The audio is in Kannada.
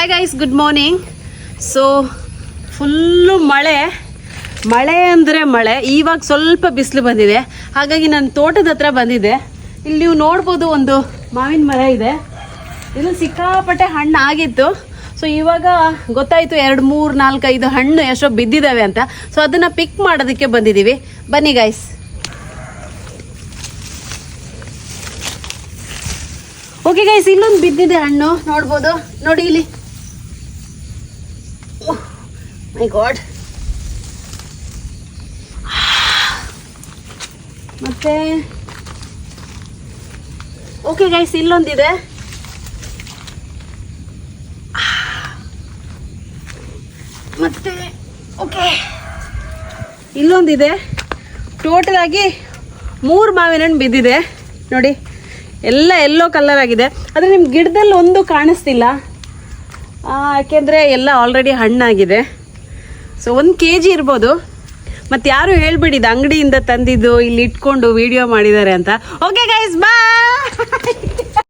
Hi guys, good morning. So full ಮಳೆ ಅಂದರೆ ಮಳೆ. ಇವಾಗ ಸ್ವಲ್ಪ ಬಿಸಿಲು ಬಂದಿದೆ, ಹಾಗಾಗಿ ನಾನು ತೋಟದ ಹತ್ರ ಬಂದಿದ್ದೆ. ಇಲ್ಲಿ ನೀವು ನೋಡ್ಬೋದು, ಒಂದು ಮಾವಿನ ಮರ ಇದೆ. ಇದು ಸಿಕ್ಕಾಪಟ್ಟೆ ಹಣ್ಣು ಆಗಿತ್ತು. ಸೊ ಇವಾಗ ಗೊತ್ತಾಯಿತು 2, 3, 4, 5 ಹಣ್ಣು ಎಷ್ಟೋ ಬಿದ್ದಿದ್ದಾವೆ ಅಂತ. ಸೊ ಅದನ್ನು ಪಿಕ್ ಮಾಡೋದಕ್ಕೆ ಬಂದಿದ್ದೀವಿ. ಬನ್ನಿ ಗೈಸ್. ಓಕೆ ಗೈಸ್, ಇಲ್ಲೊಂದು ಬಿದ್ದಿದೆ ಹಣ್ಣು, ನೋಡ್ಬೋದು. ನೋಡಿ ಇಲ್ಲಿ, ಮೈ ಗಾಡ್. ಮತ್ತೆ ಓಕೆ ಗೈಸ್, ಇಲ್ಲೊಂದಿದೆ. ಮತ್ತೆ ಓಕೆ, ಇಲ್ಲೊಂದಿದೆ. ಟೋಟಲ್ ಆಗಿ 3 ಮಾವಿನ ಹಣ್ಣು ಬಿದ್ದಿದೆ ನೋಡಿ. ಎಲ್ಲ ಎಲ್ಲೋ ಕಲರ್ ಆಗಿದೆ, ಆದರೆ ನಿಮ್ಮ ಗಿಡದಲ್ಲಿ ಒಂದು ಕಾಣಿಸ್ತಿಲ್ಲ, ಯಾಕೆಂದರೆ ಎಲ್ಲ ಆಲ್ರೆಡಿ ಹಣ್ಣಾಗಿದೆ. ಸೊ 1 kg ಇರ್ಬೋದು. ಮತ್ತು ಯಾರು ಹೇಳ್ಬಿಡಿ ಇದು ಅಂಗಡಿಯಿಂದ ತಂದಿದ್ದು ಇಲ್ಲಿ ಇಟ್ಕೊಂಡು ವಿಡಿಯೋ ಮಾಡಿದ್ದಾರೆ ಅಂತ. ಓಕೆ ಗೈಸ್, ಬಾಯ್.